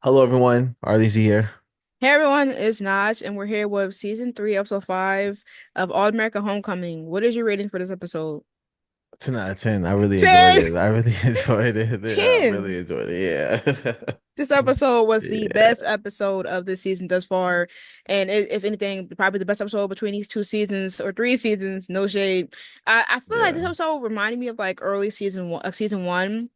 Hello, everyone. RDZ here. Hey everyone, it's Naj, and we're here with season 3, episode 5 of All America Homecoming. What is your rating for this episode? 10 out of 10. I really enjoyed 10! it. I really enjoyed it. I really 10! enjoyed it. Yeah. This episode was the Yeah. best episode of this season thus far, and if anything, probably the best episode between these two seasons or three seasons. No shade. I feel like this Yeah. episode reminded me of like early season one.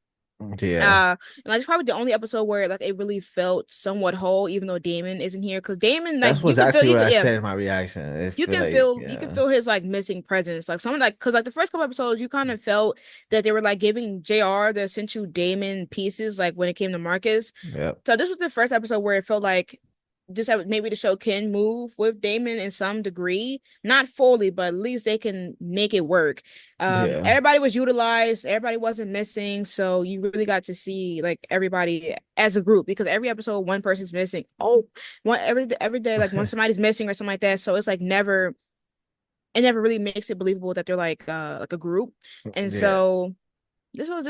Yeah. And like it's probably the only episode where like it really felt somewhat whole, even though Damon isn't here. Because Damon, like That's you can feel, exactly you what can, I yeah, said in my reaction. It you feel can like, feel you can yeah. feel his like missing presence. Like someone like because like the first couple episodes, you kind of felt that they were like giving JR the essential Damon pieces, like when it came to Marcus. Yep. So this was the first episode where it felt like just maybe the show can move with Damon in some degree, not fully, but at least they can make it work. Yeah. Everybody was utilized, everybody wasn't missing, so you really got to see like everybody as a group because every episode one person's missing. Oh, one every day like when somebody's missing or something like that. So it's like never it never really makes it believable that they're like a group. And Yeah. so this was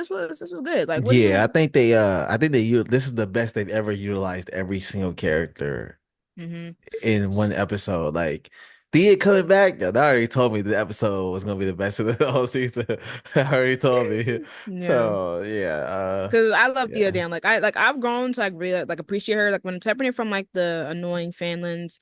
good. Like what do Yeah. you This is the best they've ever utilized every single character hmm in one episode. Like, Thea coming back, yeah, they already told me the episode was gonna be the best of the whole season. They already told me. Yeah. So yeah, Cause I love Thea yeah, Dan. I've grown to like really like appreciate her. Like when separating from like the annoying fanlins,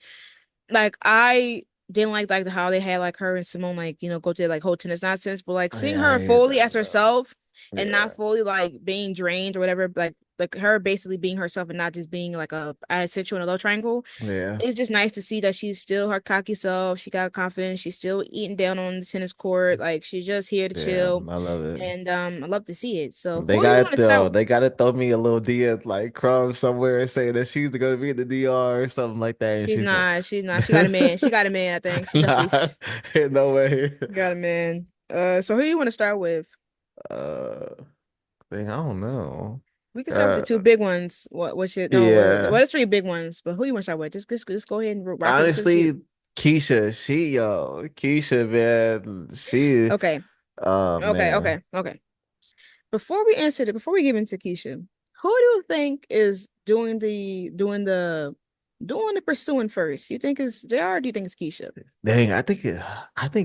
like I didn't like how they had like her and Simone like go to like whole tennis nonsense, but like seeing yeah, I her ain't fully that as though. herself and Yeah, not fully like being drained or whatever, like her basically being herself and not just being like a situ in a love triangle. yeah, It's just nice to see that she's still her cocky self. She got confidence. She's still eating down on the tennis court. Like she's just here to yeah. chill, I love it. and I love to see it. So who do you want to start with? They gotta throw me a little Dia like crumb somewhere saying that she's gonna be in the DR or something like that, and She's she's gonna. not. She's not. She got a man. She got a man. I think she definitely Nah, ain't no way. got a man. So who do you want to start with? Uh, I don't know. We can start with the Uh, two big ones. What should no? yeah. There's three big ones, but who you want to start with? Just go ahead and rock paper scissors shoot. Honestly, Keisha, man, Okay. oh man. Okay. Before we get into Keisha, who do you think is doing the pursuing first? You think it's JR or do you think it's Keisha? Dang, I think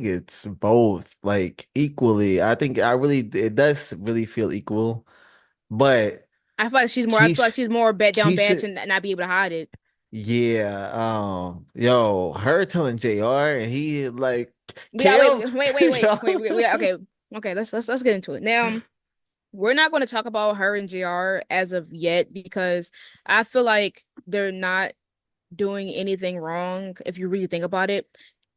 it's both like equally. It does really feel equal, but I feel like Keisha, she's more bet down bad Keisha, to not be able to hide it. yeah, yo, her telling JR and he like, We got Cam, okay. Okay, let's get into it. Now, we're not going to talk about her and JR as of yet because I feel like they're not doing anything wrong if you really think about it.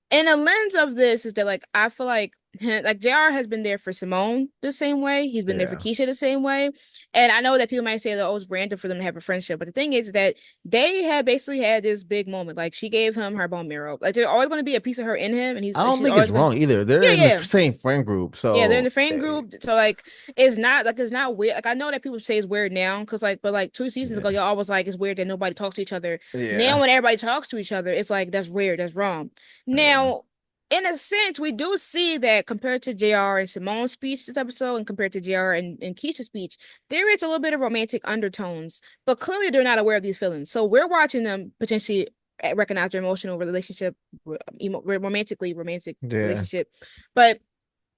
And the lens of this is that like I feel like like JR has been there for Simone the same way. He's been there for yeah. Keisha the same way. And I know that people might say that oh, it's random for them to have a friendship, but the thing is that they had basically had this big moment. Like she gave him her bone marrow. Like there's always going to be a piece of her in him, and I don't she's think it's always going. wrong either. They're Yeah, in the yeah. same friend group, Yeah, they're in the so friend group. So like it's not weird. Like I know that people say it's weird now because like but like 2 seasons ago, yeah, y'all was like it's weird that nobody talks to each other. Now yeah, when everybody talks to each other, it's like that's weird, that's wrong. yeah, Now, in a sense, we do see that compared to JR and Simone's speech this episode and compared to JR and Keisha's speech, there is a little bit of romantic undertones, but clearly they're not aware of these feelings. So we're watching them potentially recognize their emotional relationship, romantic yeah, relationship. But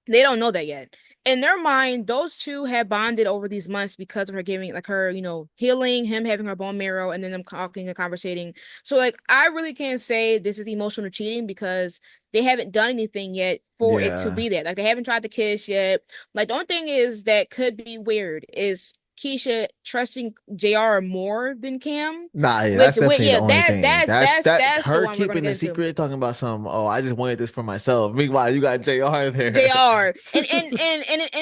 they don't know that yet. In their mind, those two had bonded over these months because of her giving, like her, healing, him having her bone marrow, and then them talking and conversating. So, like, I really can't say this is emotional cheating because they haven't done anything yet for it to yeah. be that. Like, they haven't tried to kiss yet. Like, the only thing is that could be weird is Keisha trusting JR more than Cam. Nah, yeah, Which, that's with definitely the yeah, only thing. That that's the her one we're gonna keeping get the into. secret, talking about some. Oh, I just wanted this for myself. Meanwhile, you got JR They there. are, and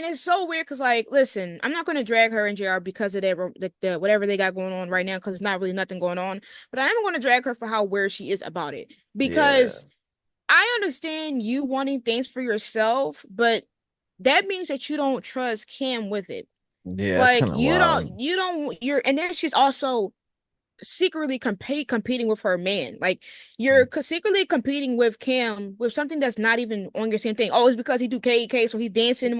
it's so weird because, like, listen, I'm not gonna drag her and JR because of the whatever they got going on right now because it's not really nothing going on. But I am gonna drag her for how weird she is about it Yeah, because I understand you wanting things for yourself, but that means that you don't trust Cam with it. yeah, that's Like kind of wild. and then she's also secretly competing with her man. Like you're secretly competing with Cam with something that's not even on your same thing. Oh, it's because he do KK, so he's Yeah, he's dancing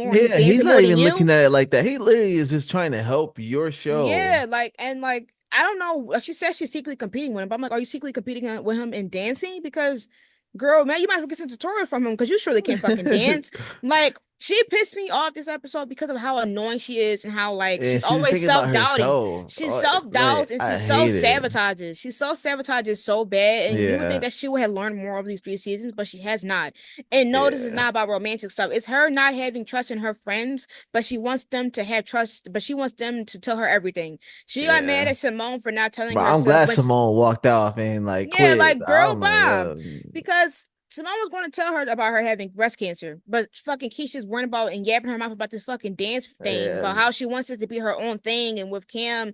not more than even you. looking at it like that. He literally is just trying to help your show. Yeah, like and like I don't know. Like she said, she's secretly competing with him. But I'm like, are you secretly competing with him in dancing? Because, girl, man, you might as well get some tutorials from him because you surely can't fucking dance. Like, she pissed me off this episode because of how annoying she is and how like And she's she's always thinking about self-doubting. herself. She Oh, self-doubts like and she I hate it. self-sabotages. She self-sabotages so bad. And you would think Yeah, that she would have learned more over these 3 seasons, but she has not. And no, this is yeah, not about romantic stuff. It's her not having trust in her friends, but she wants them to have trust, but she wants them to tell her everything. She got mad yeah. at Simone for not telling But her I'm stuff glad when Simone walked off and like yeah, quit. like I girl don't know. bomb. Yeah, Because Simone was going to tell her about her having breast cancer, but fucking Keisha's worrying about and yapping her mouth about this fucking dance thing, about and how she wants this to be her own thing. And with Cam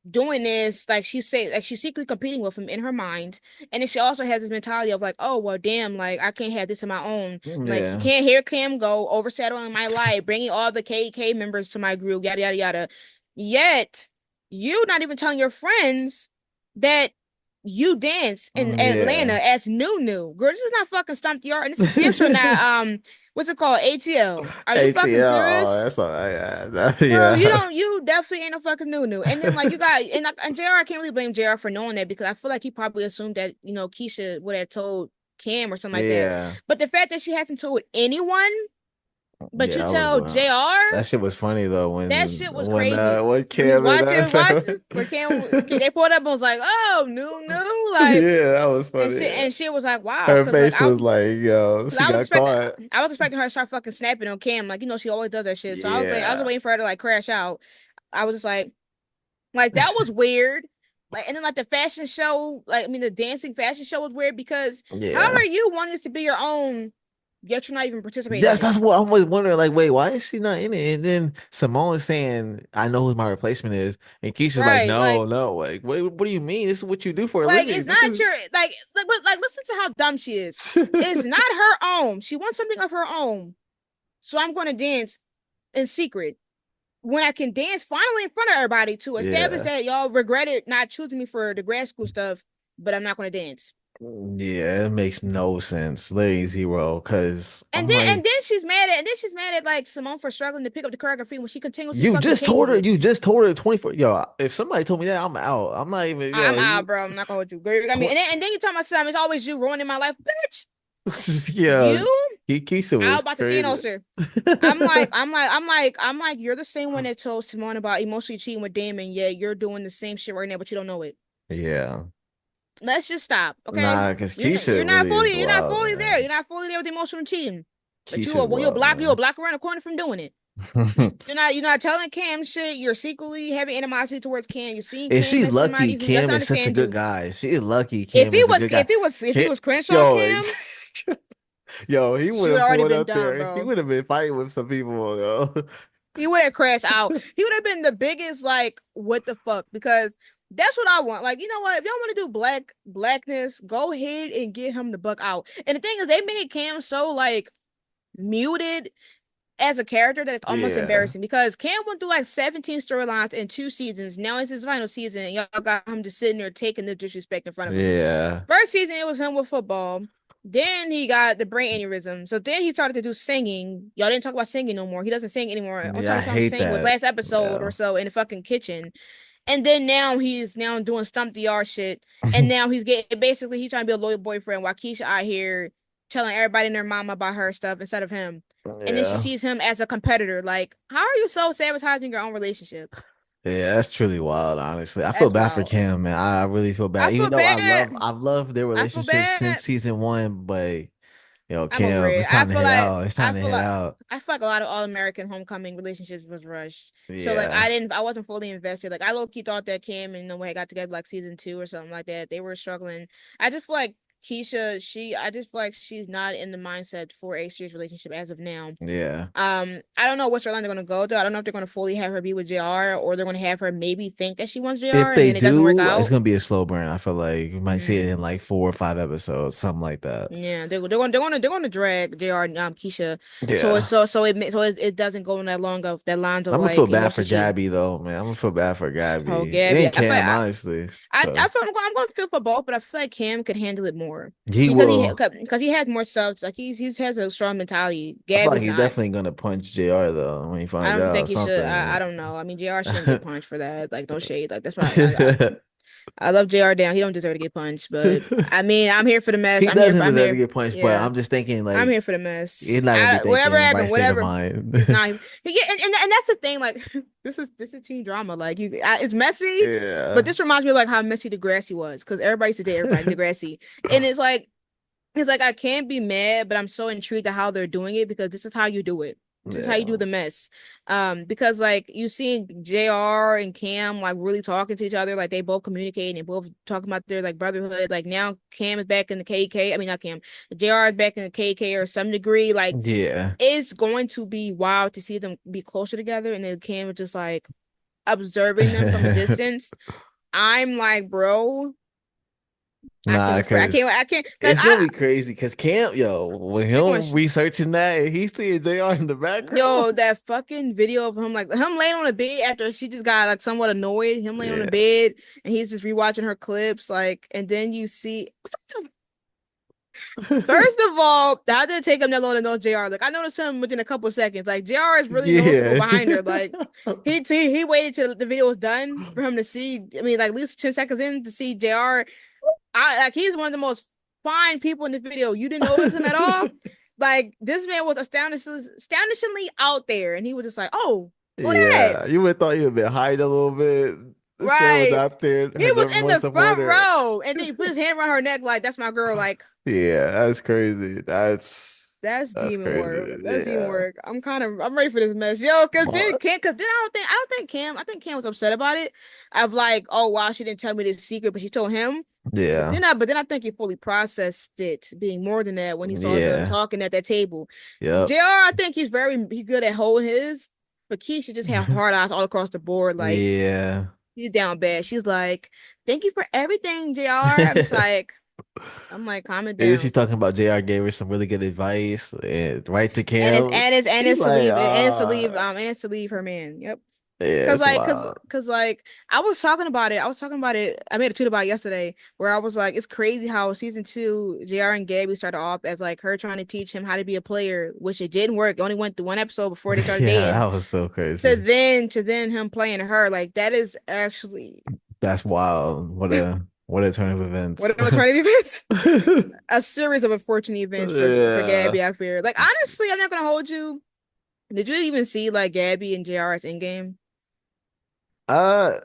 doing this, like she say, like she's secretly competing with him in her mind. And then she also has this mentality of like, oh well, damn, like I can't have this on my own. Like you yeah, can't hear Cam go overshadowing my life, bringing all the KK members to my group, yada yada yada. Yet you not even telling your friends that you dance in Atlanta yeah. as Nunu. Girl, this is not fucking Stomp the Art, and this is damn sure not what's it called? ATL. Are you fucking ATL. Oh, serious? that's all. Girl, you Yeah, don't, you definitely ain't no fucking Nunu. And then like you got and JR, I can't really blame JR for knowing that because I feel like he probably assumed that, Keisha would have told Cam or something like that. yeah, But the fact that she hasn't told anyone, but yeah. you That was tell JR, that shit was funny though that when shit was crazy. when We Cam and watch it, watch that. where Cam they pulled up and was like, oh, Nunu, like Yeah, that was and funny. shit was like, wow, Her because like face was like, yo, cause she got caught. I was expecting her to start fucking snapping on Cam, like she always does that shit. So I was Yeah, waiting for her to like crash out. I was just like that was weird. Like and then like the fashion show, like I mean the dancing fashion show was weird because how yeah. are you wanting this to be your own, yet you're not even participating in Yes, it? that's what I was wondering. Like, wait, why is she not in it? And then Simone is saying, "I know who my replacement is," and Keisha's like, Right. "No, no, like, wait, what do you mean? This is what you do for a Like living. it's This not is." your like listen to how dumb she is. It's not her own. She wants something of her own. So I'm gonna dance in secret. When I can dance finally in front of everybody to establish Yeah, that y'all regretted not choosing me for the grad school stuff, but I'm not gonna dance. yeah, it makes no sense, literally zero. Because And I'm then like, she's mad at like Simone for struggling to pick up the choreography when she continuously you fucking just changes told her, it. you just told her 24. Yo, if somebody told me that, I'm out. I'm not even, I'm yo, out, bro. I'm not gonna hold you. Girl, I mean, and then you talking about something, it's always you ruining my life. Bitch, yeah, you Keisha out was about the crazy. Thanos her. I'm like, you're the same one that told Simone about emotionally cheating with Damon. Yeah, you're doing the same shit right now, but you don't know it. Yeah. Let's just stop, okay? Nah, because Keisha really is You're not wild, fully there. You're man. not fully there with emotional cheating. But Keisha's wild, you'll man. block around the corner from doing it. You're not telling Cam shit. You're secretly having animosity towards Cam. You're seeing And Cam she's as somebody lucky who doesn't Cam is such a understand good you. guy. She is lucky Cam is a good guy. If he Cam, was Crenshaw yo, Cam, yo, he would she would have already pulled been up done, there. He bro. would have been fighting with some people, yo. He would have crashed out. He would have been the biggest like what the fuck because that's what I want. Like, you know what? If y'all want to do blackness, go ahead and get him the buck out. And the thing is, they made Cam so like muted as a character that it's almost Yeah, embarrassing because Cam went through like 17 storylines in 2 seasons. Now it's his final season, and y'all got him just sitting there taking the disrespect in front of him. yeah, First season, it was him with football. Then he got the brain aneurysm. So then he started to do singing. Y'all didn't talk about singing no more. He doesn't sing anymore. Only yeah. time I you saw him hate sing was that. last episode or Yeah. so in the fucking kitchen. And then now he's now doing stump the R shit. And now he's getting basically he's trying to be a loyal boyfriend while Keisha out here telling everybody and their mama about her stuff instead of him. And then she Yeah. sees him as a competitor. Like, how are you so sabotaging your own relationship? Yeah, that's truly wild, honestly. I feel That's bad for wild. Kim, man. I really feel I bad. Even feel though bad. I've loved their I feel relationship since bad. season one, but yo, I'm over Kim, it. it's time to head out. It's time to head out. I feel like a lot of all American homecoming relationships was rushed. So like Yeah. I wasn't fully invested. Like I low key thought that Kim and the way got together like season 2 or something like that. They were struggling. I just feel like I just feel like she's not in the mindset for a serious relationship as of now. Yeah. I don't know what storyline they're gonna go to. I don't know if they're gonna fully have her be with JR or they're gonna have her maybe think that she wants JR If and they then it doesn't work do, it's out. gonna be a slow burn. I feel like you might see it Mm. in like 4 or 5 episodes, something like that. Yeah, they're gonna drag JR and Keisha Yeah. it doesn't go in that long of that lines of I'm gonna feel like bad for emotionally cheating. Gabby though, man. I'm gonna feel bad for Oh, Gabby Gabby, and Cam, honestly. I So feel I'm going to feel for both, but I feel like Cam could handle it more. more He because will. he has more stuff. Like he has a strong mentality. I feel like Gabby's he's not. definitely gonna punch JR though when he I finds don't out think he should. I something. don't know. I mean, JR shouldn't get punched for that. Like no shade. Like that's why I love JR down. He don't deserve to get punched, but I mean, I'm here for the mess. He doesn't deserve to get punched, but Yeah, I'm just thinking I'm like here for the mess. he's not gonna be Whatever thinking right happened, state of whatever. He's mind. not. Yeah, and that's the thing. Like this is teen drama. Like it's messy, but Yeah. this reminds me of like how messy Degrassi was because everybody used to date everybody in Degrassi, and it's like I can't be mad, but I'm so intrigued at how they're doing it because this is how you do it. This is how you do Yeah. the mess. Because like you see JR and Cam like really talking to each other, like they both communicate and both talking about their like brotherhood. Like now Cam is back in the KK. I mean not Cam, JR is back in the KK or some degree. Like Yeah. it's going to be wild to see them be closer together, and then Cam is just like observing them from a distance. I'm like, bro, I Nah, can't. cause I can't. Like it's gonna be crazy. Cause Camp, yo, when they're going. him researching that, he's seeing JR in the background. Yo, that fucking video of him like him laying on the bed after she just got like somewhat annoyed, him laying on the Yeah. bed and he's just rewatching her clips, like, and then you see first of all, how did it take him that long to know JR? Like I noticed him within a couple of seconds. Like JR is really noticeable Yeah. behind her. Like he waited till the video was done for him to see. I mean, like at least 10 seconds in to see JR. Like he's one of the most fine people in the video. You didn't notice him at all. Like this man was astonishingly out there, and he was just like, "Oh, who that?" Yeah. You would have thought you would have been hiding a little bit. This man was Right. out there, He her was number in one the front supporter. row, and then he put his hand around her neck, like, "That's my girl." Like, Yeah, that's crazy. that's That's demon work. crazy. That's demon Yeah. work. I'm ready for this mess, yo. But Cause then I don't think Cam. I think Cam was upset about it. Of like, oh wow, she didn't tell me this secret, but she told him. yeah. But then I think he fully processed it being more than that when he saw them Yeah. talking at that table. Yep. JR, I think he's good at holding his, but Keisha just had hard eyes all across the board. Like Yeah. she's down bad. She's like, "Thank you for everything, JR." I'm like, calm it And then she's down. talking about JR gave her some really good advice and right to And it's Cam. and it's and She's it's to like, leave and it's to leave and it's to leave her man. Yep. yeah, Cause it's like, wild. like, I was talking about it. I was talking about it. I made a tweet about it yesterday where I was like, it's crazy how season two, JR and Gabby started off as like her trying to teach him how to be a player, which it didn't work. It only went through one episode before they started Yeah, dating. that was so To crazy. then him playing her, like that is actually That's wild. What a turn of events. what an alternative is. A series of unfortunate events for Yeah. Gabby, I fear. Like honestly, I'm not gonna hold you. Did you even see like Gabby and JR's in game? Uh,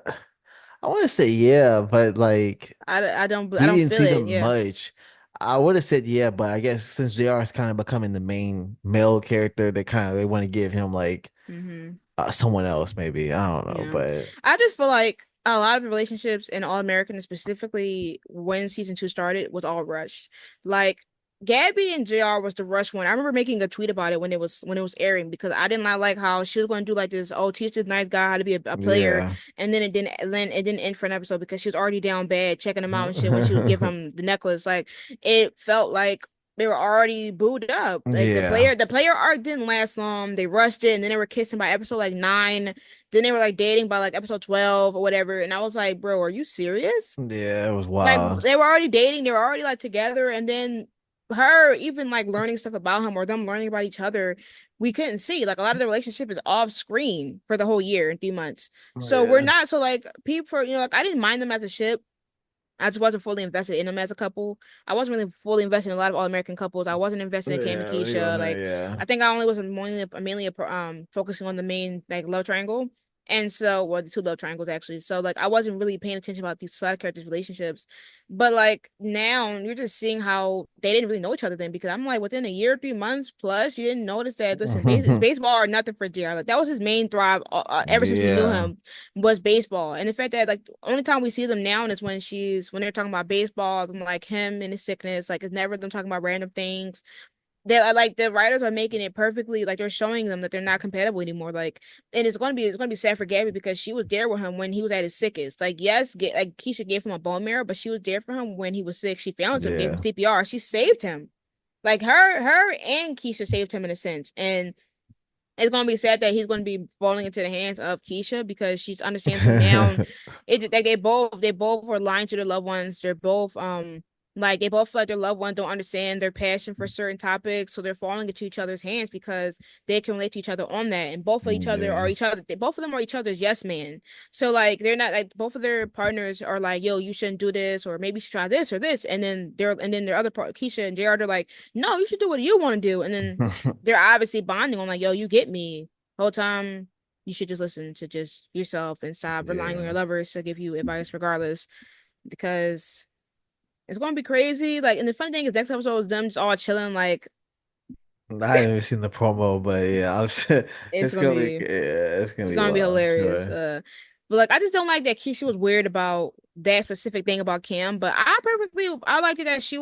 I want to say yeah, but like I we don't didn't feel see it. them Yeah. much. I would have said yeah, but I guess since JR is kind of becoming the main male character, they want to give him like Hmm. someone else maybe. I don't know, Yeah. but I just feel like a lot of the relationships in All American, specifically when season two started, was all rushed. Like Gabby and JR was the rush one. I remember making a tweet about it when it was airing because I did not like how she was going to do like this, oh, teach this nice guy how to be a player, yeah. and then it didn't end for an episode because she was already down bad checking him out and shit when she would give him the necklace. Like it felt like they were already booed up. Like Yeah. the player arc didn't last long. They rushed it, and then they were kissing by episode like 9. Then they were like dating by like episode 12 or whatever. And I was like, bro, are you serious? Yeah, it was Like wild. they were already dating, they were already like together, and then her even like learning stuff about him or them learning about each other, we couldn't see. Like a lot of the relationship is off screen for the whole year in 3 months. So we're Yeah. not so like people, like I didn't mind them as a ship. I just wasn't fully invested in them as a couple. I wasn't really fully invested in a lot of all American couples. I wasn't invested in Cam and Yeah, he Keisha. wasn't, Like, yeah. I think I only was mainly focusing on the main like love triangle, and so well the two love triangles actually. So like I wasn't really paying attention about these side characters' relationships. But like now you're just seeing how they didn't really know each other then because I'm like within a year, 3 months plus, you didn't notice that. Listen, it's baseball or nothing for JR. Like that was his main thrive ever since we knew Yeah. him was baseball. And the fact that like the only time we see them now is when they're talking about baseball, and like him and his sickness, like it's never them talking about random things. They are like the writers are making it perfectly like they're showing them that they're not compatible anymore. Like, and it's gonna be sad for Gabby because she was there with him when he was at his sickest. Like, yes, like Keisha gave him a bone marrow, but she was there for him when he was sick. She found him, gave him Yeah. CPR. She saved him. Like her and Keisha saved him in a sense. And it's gonna be sad that he's gonna be falling into the hands of Keisha because she understands him now. It like they both were lying to their loved ones. They're both Like they both feel like their loved ones don't understand their passion for certain topics, so they're falling into each other's hands because they can relate to each other on that. And both of each other are Yeah. each other. Both of them are each other's yes man. So like they're not like both of their partners are like, yo, you shouldn't do this, or maybe you should try this or this. And then their other part, Keisha and JR, they're like, no, you should do what you want to do. And then they're obviously bonding on like, yo, you get me. Whole time you should just listen to just yourself and stop relying on Yeah. your lovers to give you advice regardless, because it's gonna be crazy. Like, and the funny thing is, next episode is them just all chilling. Like, I haven't seen the promo, but yeah, I'm sure it's it's gonna gonna be be yeah, it's gonna it's be gonna be wild, I'm hilarious. sure. But like, I just don't like that Keisha was weird about that specific thing about Kim. But I liked it that she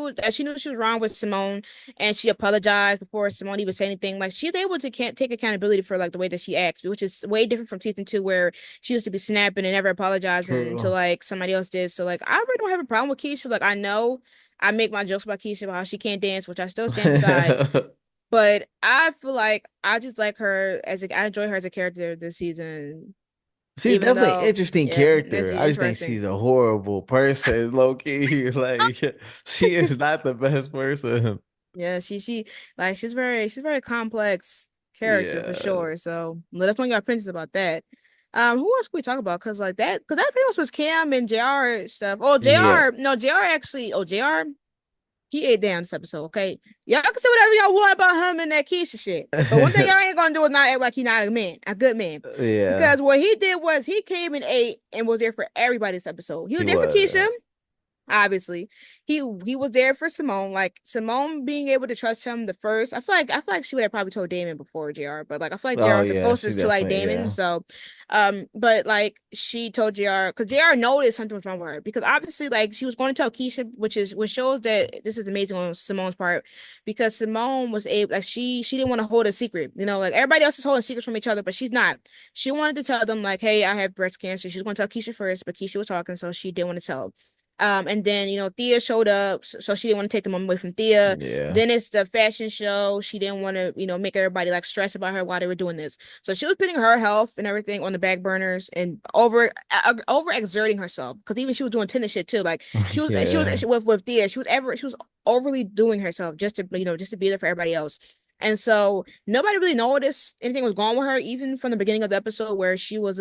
knew she was wrong with Simone, and she apologized before Simone even said anything. Like, she's able to can't take accountability for like the way that she acts, which is way different from season 2, where she used to be snapping and never apologizing until True. like somebody else did. So like, I really don't have a problem with Keisha. Like, I know I make my jokes about Keisha about how she can't dance, which I still stand beside. But I feel like I just like her I enjoy her as a character this season, She's even definitely an though, interesting yeah, that's character. I just think interesting. she's a horrible person, low key. Like she is not the best person. Yeah, she like she's very complex character for Yeah. sure. So let us know your opinions about that. Who else can we talk about? Cause that pretty much was Cam and JR stuff. Oh, Yeah. JR, no, JR actually, oh, JR, he ate down this episode, okay? Y'all can say whatever y'all want about him and that Keisha shit. But one thing y'all ain't gonna do is not act like he's not a man, a good man. Yeah. Because what he did was he came and ate and was there for everybody's episode. He He was there for was. Keisha, obviously. He was there for Simone, like Simone being able to trust him the first. I feel like she would have probably told Damon before JR, but like I feel like JR Oh was the yeah, she closest to like definitely Damon. yeah. So but like she told JR, because JR noticed something was wrong with her, because obviously like she was going to tell Keisha, which shows that this is amazing on Simone's part, because Simone was able, like she didn't want to hold a secret, you know, like everybody else is holding secrets from each other, but she's not. She wanted to tell them like, hey, I have breast cancer. She was going to tell Keisha first, but Keisha was talking, so she didn't want to tell. And then, you know, Thea showed up, so she didn't want to take the moment away from Thea. Yeah. Then it's the fashion show. She didn't want to, you know, make everybody like stress about her while they were doing this. So she was putting her health and everything on the back burners and over exerting herself, because even she was doing tennis shit too. Like Yeah. with Thea, she was overly doing herself just to, you know, just to be there for everybody else. And so nobody really noticed anything was going with her, even from the beginning of the episode where she was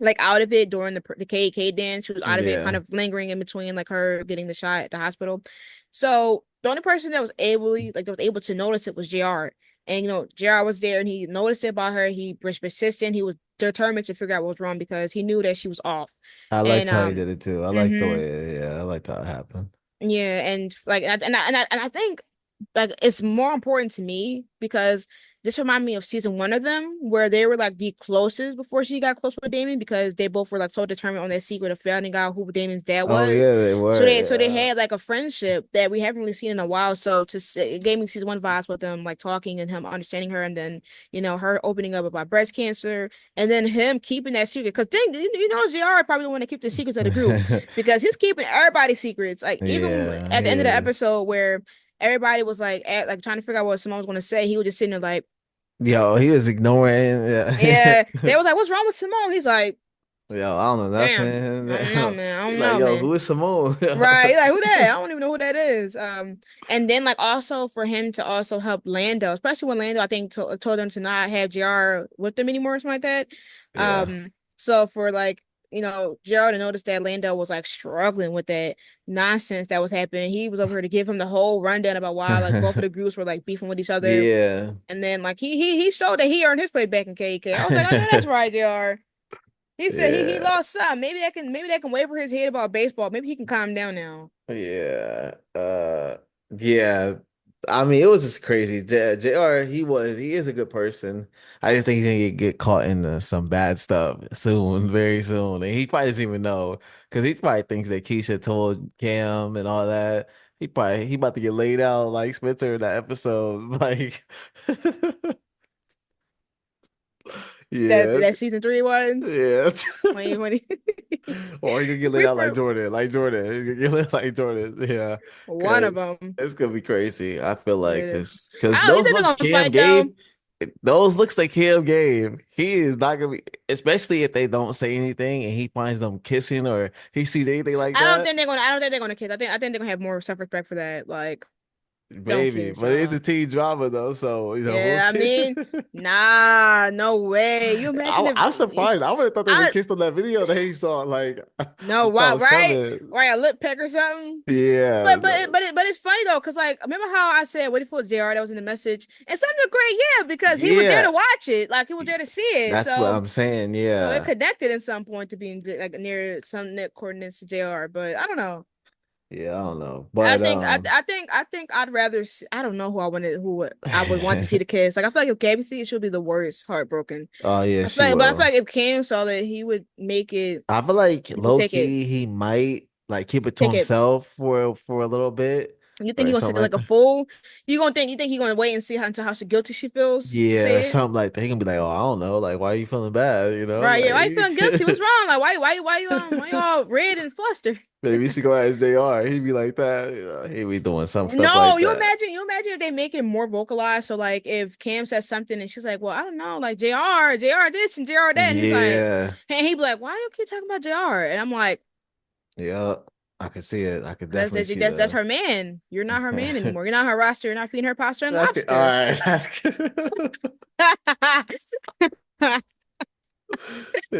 like out of it during the KK dance. She was out of it, kind Yeah. of lingering in between like her getting the shot at the hospital. So the only person that was able to notice it was JR. And you know, JR was there and he noticed it about her. He was persistent. He was determined to figure out what was wrong because he knew that she was off. I And liked how he did it too. I liked the mhm. way yeah, I liked how it happened. Yeah, and like and I think like it's more important to me because this reminded me of season 1 of them, where they were like the closest before she got close with Damon, because they both were like so determined on their secret of finding out who Damon's dad Oh was. yeah, they were. So they Yeah. had like a friendship that we haven't really seen in a while. So to say, it gave me season 1 vibes with them like talking and him understanding her, and then you know her opening up about breast cancer, and then him keeping that secret, because then you know JR probably want to keep the secrets of the group, because he's keeping everybody's secrets. Like even Yeah, at he the end of the is. episode where everybody was like trying to figure out what Simone was going to say, he was just sitting there like, Yo, he was ignoring. Yeah. yeah. They was like, "What's wrong with Simone?" He's like, Yo, I don't know "Damn, I don't know, nothing. man. I He don't like, know, yo, man." who is Simone? Right? He's like, who that? I don't even know who that is. And then like also for him to also help Lando, especially when Lando I think told him to not have JR with them anymore, or something like that. Yeah. So for like, you know, JR to notice that Lando was like struggling with that nonsense that was happening, he was over here to give him the whole rundown about why like both of the groups were like beefing with each other. Yeah. And then like he showed that he earned his place back in KK. I was like, I know that's right, JR. He said he Yeah. lost some. Maybe that can waver his head about baseball. Maybe he can calm down now. Yeah. Yeah. I mean, it was just crazy. JR, he is a good person. I just think he's gonna get caught in some bad stuff soon, very soon. And he probably doesn't even know because he probably thinks that Keisha told Cam and all that. He about to get laid out like Spencer in that episode. Like That yeah, that season 3 one yeah. when he Or he could get laid we out like were Jordan, like Jordan. He could get laid out like Jordan. Yeah, one of because them. it's gonna be crazy. I feel like Yeah. because I don't those think they're looks gonna Cam fight though. gave. those looks like him game. He is not gonna be, especially if they don't say anything and he finds them kissing or he sees anything like that. I don't think they're gonna kiss. I think they're gonna have more self-respect for that. Like, don't Maybe, kiss, but it is a y'all. teen drama though, so we'll Yeah, I see. mean, nah, no way. You imagine I'm if surprised. I would have thought they would I kissed on that video that he saw. Like I no, thought it why, was right? coming. Right, a lip peck or something. Yeah, But it's funny though, cause like remember how I said waiting for JR that was in the message, and some degree, yeah, because he was there yeah. to watch it, like he was there to see it, That's what I'm saying. so it Yeah, connected at some point to being like near some net coordinates to JR. But I don't know. yeah. I don't know, but I think I'd rather I don't know I would want to see the kids. Like I feel like if Gabby see it, she'll be the worst heartbroken. oh yeah, I feel she like, but I feel will. like if Cam saw that, he would make it. I feel like He could low key he might like keep it to take it. himself for a little bit You think or he gonna sit something there like like a that. fool? You think he gonna wait and see how until how she guilty she feels to Yeah, or say it? something like that. He gonna be like, oh, I don't know, like why are you feeling bad? Right? Yeah. Why you feeling guilty? What's Like wrong? Like why you all red and flustered? maybe you should go ask JR. He'd be like that. He'd be doing some stuff No, like that. you imagine if they make it more vocalized. So like if Cam says something and she's like, well, I don't know, like JR this and JR that, and he's like, Yeah, and he'd be like, why you keep talking about JR? And I'm like, yeah. I could see it. I could definitely see that's that. her man. You're not her man anymore. You're not her roster. You're not feeding her pasta and That's good. All lobster. right, that's good.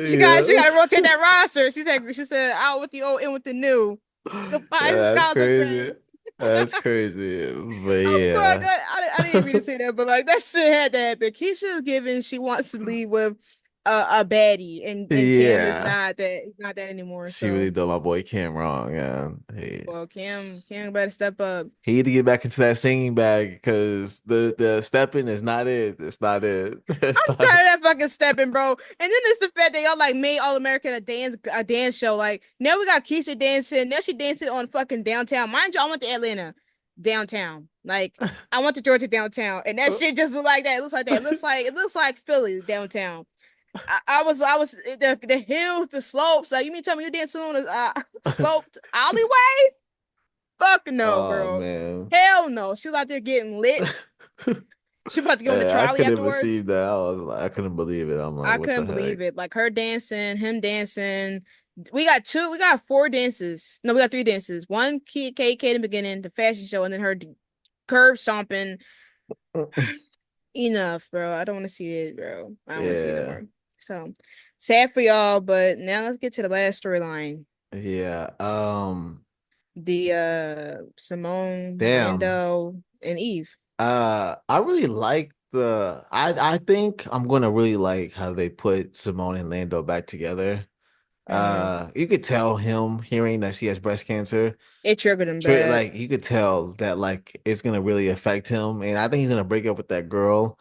She got to Yes. rotate that roster. She said out with the old, in with the new. Goodbye, his That's college friend. crazy. That's crazy. But I'm crying. yeah. I didn't mean to say that, but like that shit had to happen. Keisha is given she wants to leave with a baddie, and Cam is Yeah. not that. He's not that anymore. She really So, did my boy Cam wrong, yeah. well, Cam better step up. He need to get back into that singing bag because the stepping is not it. It's not it. It's I'm not it. tired of that fucking stepping, bro. And then it's the fact that y'all like made All American a dance show. Like now we got Keisha dancing. Now she dancing on fucking downtown. Mind you, I went to Atlanta downtown. Like I went to Georgia downtown, and that shit just look like that. It looks like that. It looks like Philly downtown. I was the hills, the slopes. Like you mean tell me you dancing on a sloped alleyway? Fuck no, Oh girl. man. Hell no. She was out there getting lit. She about to get on the I trolley couldn't afterwards. receive that. I was like, I couldn't believe it. I'm like, I what the couldn't heck? believe it. Like her dancing, him dancing. We got four dances. No, we got three dances. One KK in the beginning, the fashion show, and then her curb stomping. Enough, bro. I don't want to see it, bro. I don't want to see it no Yeah. more. So sad for y'all, but now let's get to the last storyline. Yeah. The Simone, Damn. Lando, and Eve. I really like I think I'm gonna really like how they put Simone and Lando back together. Mm. You could tell him hearing that she has breast cancer. It triggered him bad. Like you could tell that like it's gonna really affect him, and I think he's gonna break up with that girl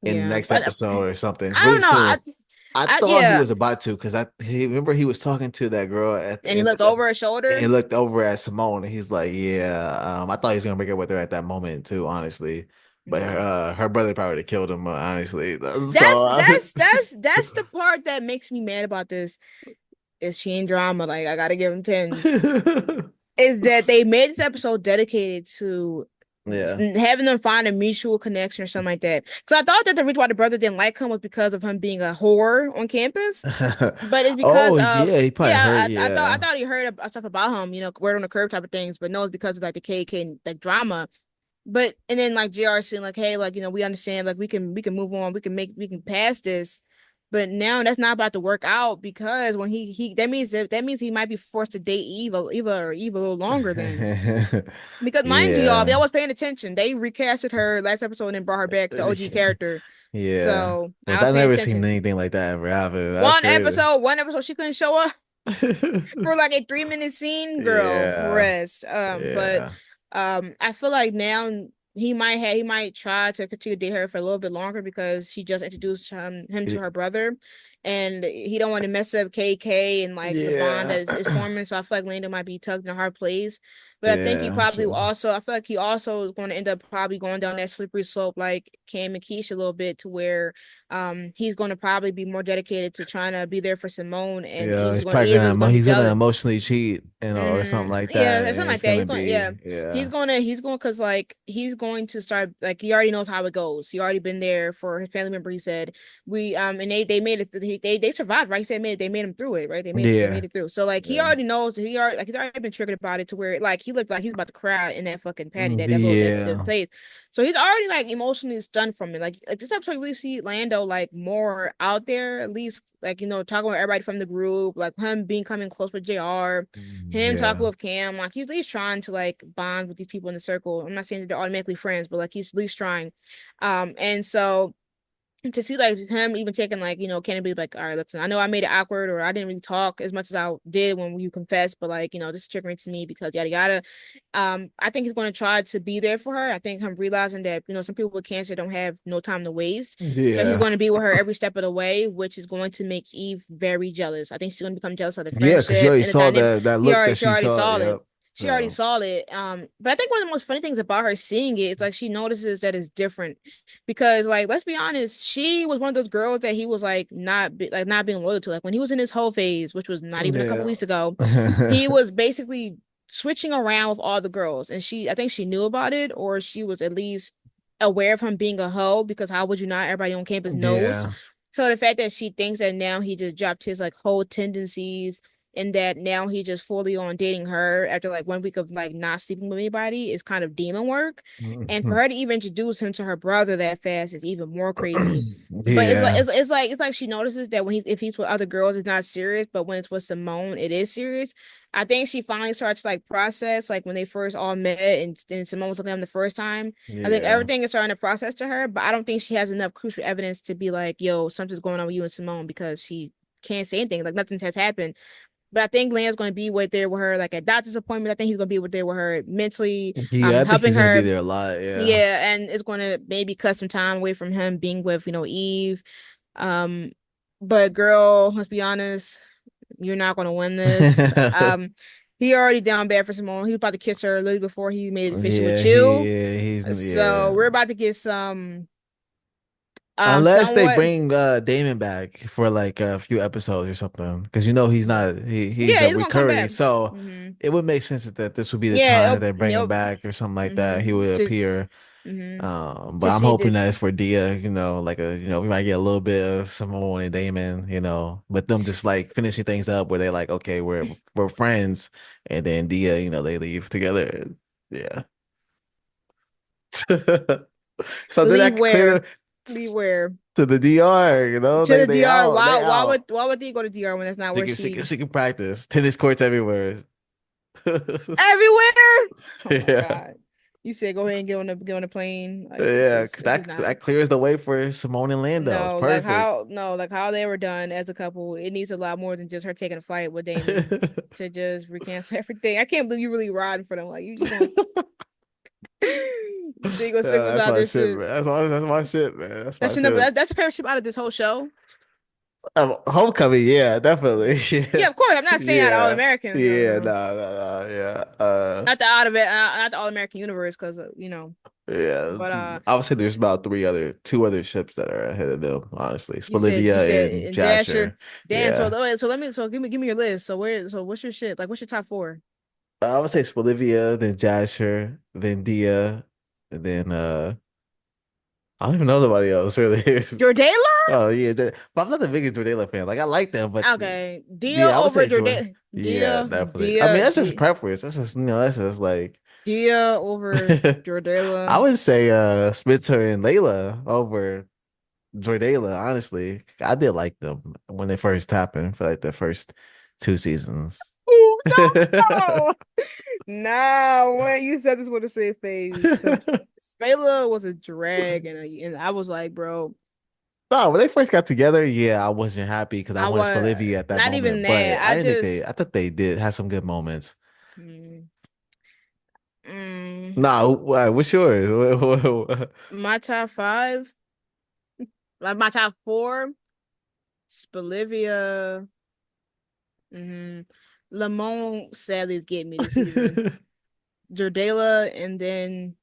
in the Yeah, next but episode or something. It's I really don't know. soon. I thought he Yeah, was about to because remember he was talking to that girl at the and he end of looked this episode, over his and he shoulder. looked over at Simone and he's like, "Yeah, I thought he was gonna break up with her at that moment too, honestly." But Mm. her brother probably would have killed him, honestly. So That's the part that makes me mad about this. Is she in drama? Like I gotta give him tens. Is that they made this episode dedicated to yeah. having them find a mutual connection or something like that. Because I thought that the reason why the brother didn't like him was because of him being a whore on campus. But it's because Oh of yeah, he probably yeah, hurt. I Yeah. thought he heard stuff about him, word on the curb type of things. But no, it's because of like the KK and like drama. But and then like JR saying like, hey, like we understand, like we can move on, we can pass this. But now that's not about to work out because when he that means he might be forced to date Eve a little longer then. Because mind you, y'all, if Yeah. y'all was paying attention, they recasted her last episode and brought her back to the OG character. Yeah. So I Which was I paying never seen attention. anything like that ever happen. That's crazy. One episode, she couldn't show up for like a 3 minute scene, girl, Yeah. rest. But Yeah. I feel like now he might try to continue to date her for a little bit longer because she just introduced him to It- her brother, and he don't want to mess up KK and like the bond Yeah. that is forming. So I feel like Landon might be tugged in a hard place. But I think he Yeah, probably sure. also, I feel like he also is going to end up probably going down that slippery slope like Cam and Keisha a little bit to where he's going to probably be more dedicated to trying to be there for Simone, and Yeah, he's probably Eve is going to be he's gonna jealous. emotionally cheat, or something like Yeah, that, or something and like it's that. gonna be He's yeah, gonna because like he's going to start like he already knows how it goes. He already been there for his family member. He said we and they made it. They survived, right? He said they made him through it, right? They yeah, made it through. So like he yeah, already knows. He's already been triggered about it to where like he looked like he was about to cry in that fucking patty that little that yeah, place. So he's already like emotionally stunned from it. Like this episode, we really see Lando like more out there, at least like talking with everybody from the group, like him being coming close with JR, him talking yeah, with Cam, like he's at least trying to like bond with these people in the circle. I'm not saying that they're automatically friends, but like he's at least trying. And so to see like him even taking like can it be like, all right, listen, I know I made it awkward or I didn't really talk as much as I did when you confessed, but like this is triggering to me because yada yada. I think he's going to try to be there for her. I think him realizing that some people with cancer don't have no time to waste, so he's yeah, going to be with her every step of the way, which is going to make Eve very jealous. I think she's going to become jealous of the yeah, because you friendship already and the saw dynamic. that look that She she already saw. saw it. Yep. She already So saw it. But I think one of the most funny things about her seeing it is like she notices that it's different because like let's be honest, she was one of those girls that he was like not being loyal to. Like when he was in his whole phase, which was not even a couple yeah, weeks ago, he was basically switching around with all the girls, and I think she knew about it, or she was at least aware of him being a hoe because how would you not? Everybody on campus knows. yeah, So the fact that she thinks that now he just dropped his like whole tendencies and that now he just fully on dating her after like 1 week of like not sleeping with anybody is kind of demon work. And for her to even introduce him to her brother that fast is even more crazy. But yeah, it's like she notices that when if he's with other girls, it's not serious, but when it's with Simone, it is serious. I think she finally starts to like process like when they first all met and then Simone was looking at him the first time. I think yeah, everything is starting to process to her, but I don't think she has enough crucial evidence to be like, yo, something's going on with you and Simone because she can't say anything. Like nothing has happened. But I think Land's going to be with there with her like at doctor's appointment. I think he's going to be with there with her mentally, yeah. I think helping he's gonna be her. there a lot. Yeah, Yeah, and it's going to maybe cut some time away from him being with Eve. Um, but girl, let's be honest, you're not going to win this. He already down bad for Simone. He was about to kiss her literally before he made it official with yeah. you. He's So yeah. we're about to get Unless they somewhat. bring Damon back for like a few episodes or something, because he's Yeah, not he's yeah, a he's gonna come recurring, back. so Hmm. it would make sense that this would be the Yeah, time that they bring him yep. back or something like that. He Hmm. would appear. Hmm. But To I'm see hoping the that it's for Dia, like we might get a little bit of Simone and Damon, but them just like finishing things up where they like, okay, we're friends, and then Dia, they leave together. Yeah. So then I leave could clear where, leave where to the DR, to the they DR. out, they out. Why would they go to DR when that's not where she She can practice tennis courts everywhere. everywhere? Oh my Yeah, God. You said go ahead and get on the plane. Like yeah, because this is not that clears the way for Simone and Lando. It's no, perfect. like how they were done as a couple. It needs a lot more than just her taking a flight with Damon to just recancel everything. I can't believe you really riding for them. Like you just gonna you think gonna stick That's beside my this shit, shit. man. That's my shit, man. That's my That's your number. shit. That's your favorite ship out of this whole show. Homecoming, yeah, definitely. Yeah, Yeah. of course. I'm not saying out of All Yeah. Americans. No, Yeah, no. nah, nah, nah, yeah. Not the out of it, not the All American universe, because Yeah. But I would say there's about two other ships that are ahead of them, honestly. It's you Bolivia said and in Jasher, Jasher. Dan. So Yeah. wait, so give me your list. So what's your shit? Like what's your top four? I would say it's Bolivia, then Jasher, then Dia, and then I don't even know nobody else really. Jordela? Oh yeah, but I'm not the biggest Jordela fan. Like I like them, but Okay, Dia yeah, I would over say Jordan. Jordela. Yeah, definitely. I mean, Dia, that's just preference. That's just that's just like Dia over I Jordela. would say Spitzer and Layla over Jordela, honestly. I did like them when they first happened for like the first two seasons. Ooh, no, no. When you said this with a straight face, so Spela was a drag, and I was like, bro. No, when they first got together, yeah, I wasn't happy because I I wanted was Bolivia at that not even moment. that. But I didn't think I thought they did have some good moments. Mm, mm, Nah, what's yours? my top five, like my top four, Bolivia. Lamont sadly is getting me this season. Jordala, and then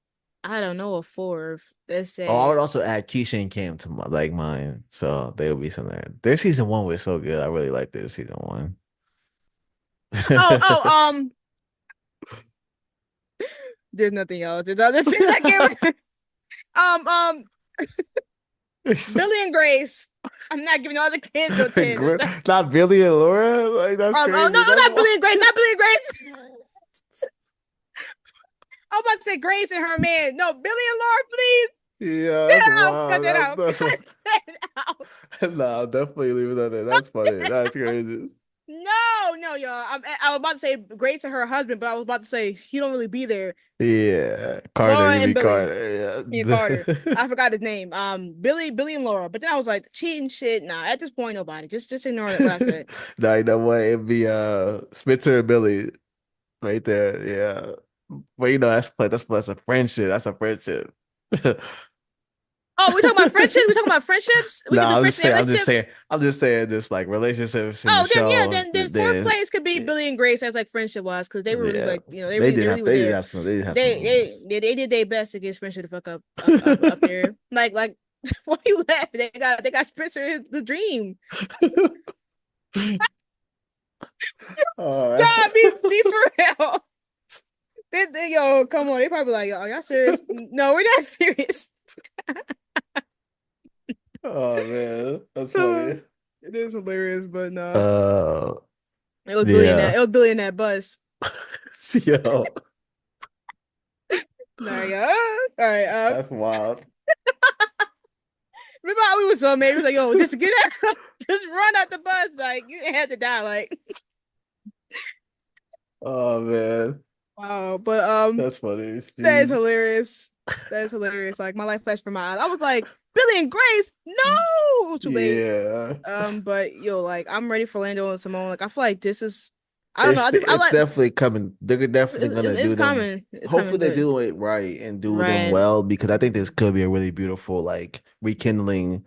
I don't know a fourth. Let's Oh, I would say. also add Keisha and Cam to my like mine, so they would be something there. Their season one was so good. I really liked their season one. Oh, oh, there's nothing else. There's other things I can't remember. Um, Billy and Grace. I'm not giving all the kids no 10. Not Billy and Laura. Like that's Oh no, crazy. That's not wild. Billy and Grace, not Billy and Grace. I was about to say Grace and her man. No, Billy and Laura, please. Yeah, Get that's out. Cut wild. that out. That's Cut wild. that out. Nah, I'll definitely leave it on there. That's funny. That's crazy. No, no, y'all. I was about to say Grace and her husband, but I was about to say he don't really be there. Yeah, Carter. Laura You and be Billy. Carter. Yeah, Carter. Yeah. I forgot his name. Billy and Laura. But then I was like, cheating shit. Nah, at this point, nobody. Just ignore what I said. Nah, you know what? It'd be Spencer and Billy right there. Yeah. But you know, that's a friendship. That's a friendship. Oh, we talking about friendships? We talking about friendships? We can do No, friendships and relationships? I'm just saying, just like relationships in the Oh, then yeah, show. then fourth place could be Billy and Grace as like friendship wise, because they were really Yeah, like, they really were there. they did have some moments. They did their best to get Spencer the fuck up there. Like why you laughing? They got Spencer the dream. All Stop, be right. for real. Yo, come on. They probably like, yo, are y'all serious? No, we're not serious. Oh man, that's funny. It is hilarious, but no. Uh, It was Billy in that. yeah. It was Billy in that bus. Yo, Nah, yeah. All right. that's wild. Remember how we were so mad? We was like, yo, just get out, just run out the bus. Like you didn't have to die. Like Oh man, wow. But that's funny. that is Jeez. hilarious. That is hilarious. Like my life flashed from my eyes. I was like, Billy and Grace, no, too late. Yeah. But yo, like I'm ready for Lando and Simone. Like I feel like this is, I don't know. I It's like definitely coming. They're definitely gonna it's do them. coming. It's Hopefully coming, they but do it right and do them right. well because I think this could be a really beautiful like rekindling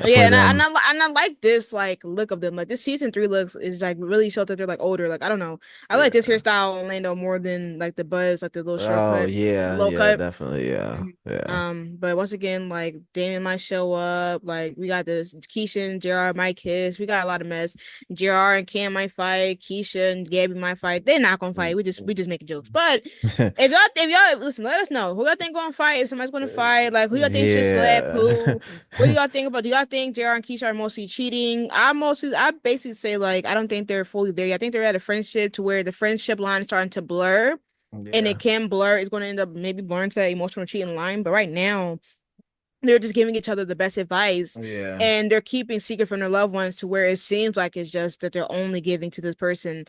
Yeah, for and them. I like this like look of them. Like this season three looks is like really shows that they're like older. Like I don't know. I like this Yeah. hairstyle on Lando more than like the buzz, like the little Oh shortcut, yeah, low yeah, cut. definitely, yeah, yeah. But once again, like Damon might show up. Like we got this Keisha and JR might kiss. We got a lot of mess. JR and Cam might fight. Keisha and Gabby might fight. They're not gonna fight. We just making jokes. But if y'all listen, let us know who y'all think gonna fight. If somebody's gonna fight, like who y'all think should slap Yeah. who. What do y'all think about? Do y'all think JR and Keisha are mostly cheating? I basically say like I don't think they're fully there yet. I think they're at a friendship to where the friendship line is starting to blur and it Yeah. can blur. It's going to end up maybe blurring to that emotional cheating line. But right now, they're just giving each other the best advice, Yeah. and they're keeping secret from their loved ones to where it seems like it's just that they're only giving to this person.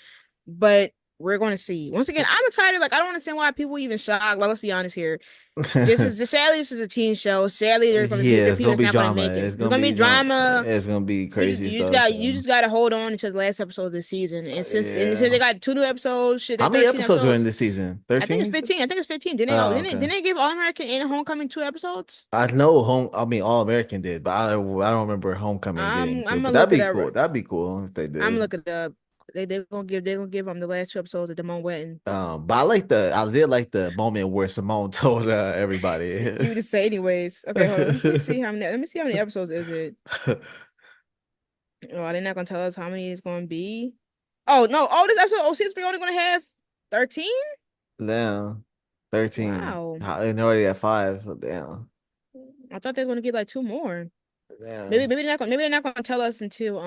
But we're going to see. Once again, I'm excited. Like I don't understand why people even shocked. Like let's be honest here. Sadly, this is a teen show. Sadly, there's going to be Yeah, there are it's people gonna that's be not going to drama. make it. There's going to be drama. It's gonna be crazy stuff. You just gotta hold on to the last episode of the season. And since they Yeah. got two new episodes, shit, How they many 13 episodes are in episodes. this season? I think 13, it's you said? 15. I think it's 15. Oh, okay. Didn't they give All American and Homecoming 2 episodes? I know I mean All American did, but I don't remember Homecoming getting to. I'm But gonna look it up. That'd be cool if they I'm gonna did. look it up. They gonna give them the last 2 episodes of Damon Wetton. But I did like the moment where Simone told everybody. You just say anyways. Okay, hold on. Let me see how many episodes is it. Oh, they're not gonna tell us how many it's gonna be. Oh no! Oh, this episode. Oh, season 3 only gonna have 13. Damn. 13. Wow. And they're already at 5, so damn. I thought they were gonna get like two more. Damn. Maybe they're not gonna tell us until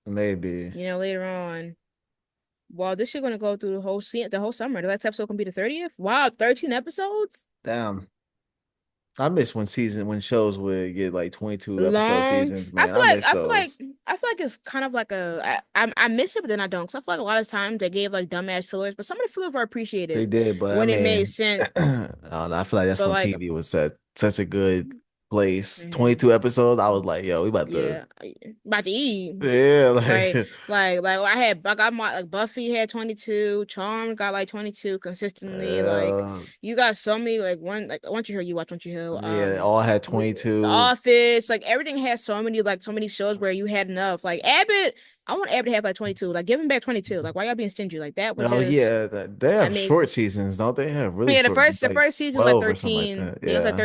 Maybe. later on. Wow, this shit gonna go through the whole summer. The last episode gonna be the 30th. Wow, 13 episodes? Damn. I miss when shows would get like 22 episode Long. seasons, man. I miss those. I feel like it's kind of like I miss it, but then I don't. Cause I feel like a lot of times they gave like dumbass fillers, but some of the fillers were They appreciative did, but I when it made mean, sense. I don't know, I feel like that's But when like TV was such a good. place. Hmm. 22 episodes. I was like, yo, we about to, Yeah, about to eat. yeah, Like, like, I got my like Buffy had 22, Charm got like 22 consistently. Like, uh, you got so many like Once You Hear you watch Once You Hear. yeah, they all had The 22. Office, like everything has so many shows where you had enough. Like Abbott, I want Abbott to have like 22. Like give him back 22. Like why y'all being stingy? Like that was Oh just yeah, they have short amazing. seasons, don't they? Have really Yeah, short, the like first season was like 12 or something like 13. that. Yeah, it was like Yeah.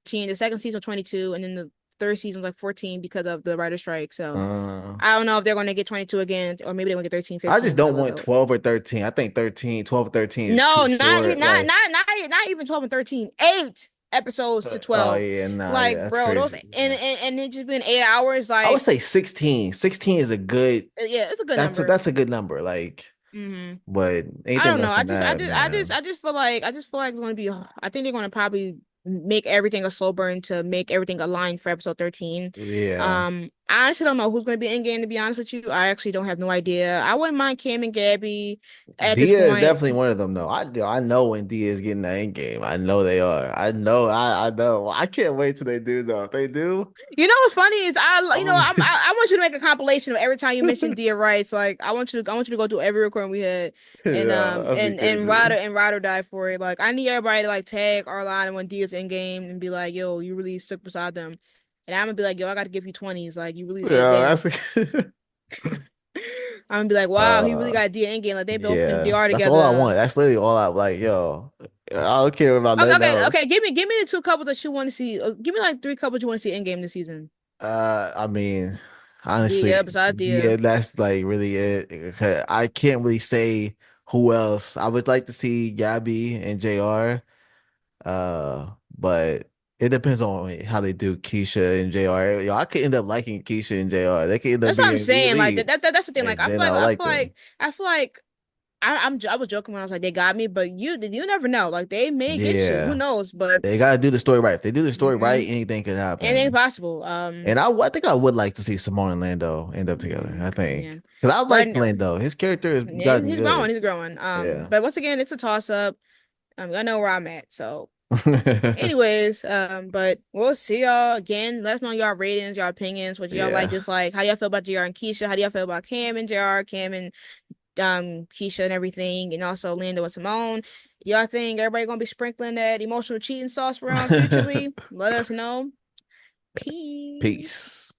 13. The second season was 22, and then the third season was like 14 because of the writer strike. So Uh, I don't know if they're going to get 22 again, or maybe they're going to get 13, I just 15, don't whatever want though. 12 or 13. I think 13, 12 or 13 is too No, short. Like, not even 12 and 13. 8 episodes to oh 12. yeah, nah, yeah, Like, that's bro, those crazy. Yeah. and it just been 8 hours. I would Like, say 16. 16 is a good yeah, it's a good number. that's a good number. Like, Hmm. but I anything don't know. less than that, man. I just feel like it's going to be. I think they're going to probably make everything a slow burn to make everything aligned for episode 13. Yeah. I honestly don't know who's going to be in game. To be honest with you, I actually don't have no idea. I wouldn't mind Cam and Gabby at this Dia is point. definitely one of them though. I know when Dia is getting the end game. I know they are. I know. I can't wait till they do though. If they do, You know what's funny is I'm gonna be I want you to make a compilation of every time you mention Dia Rights. Like I want you to go through every recording we had yeah, that'd be crazy. and Ryder die for it. Like I need everybody to like tag Arlon when Dia's in game and be like, yo, you really stuck beside them. And I'm gonna be like, yo, I gotta give you 20s. Like you really Yeah, damn. that's I'm gonna be like, wow, he really uh got Dia in game. Like they both in yeah. DR That's all I together. want. That's literally all I like, yo. I don't care about nothing else. Okay. Give me the two couples that you want to see. Give me like three couples you want to see in game this season. I mean, Dia honestly, besides yeah, Dia. that's like really it. 'Cause I can't really say who else. I would like to see Gabby and JR. But it depends on how they do Keisha and JR. Yo, I could end up liking Keisha and JR. They could end up That's what I'm being the saying. Like lead, that's the thing. Like and then I like them. I feel like I was joking when I was like they got me, but you never know. Like they may get you. Who Yeah, knows? But they gotta do the story right. If they do the story right, hmm anything could anything happen. possible. And I think I would like to see Simone and Lando end up together. I Yeah. think because I Right like now, Lando. His character has yeah, gotten good. he's growing. Yeah. But once again, it's a toss up. I know where I'm at. So anyways, but we'll see y'all again. Let us know y'all ratings, y'all opinions, what y'all like, Yeah. dislike. How y'all feel about JR and Keisha? How do y'all feel about Cam and JR, Cam and Keisha and everything, and also Linda and Simone. Y'all think everybody gonna be sprinkling that emotional cheating sauce around futurely? Let us know. Peace. Peace.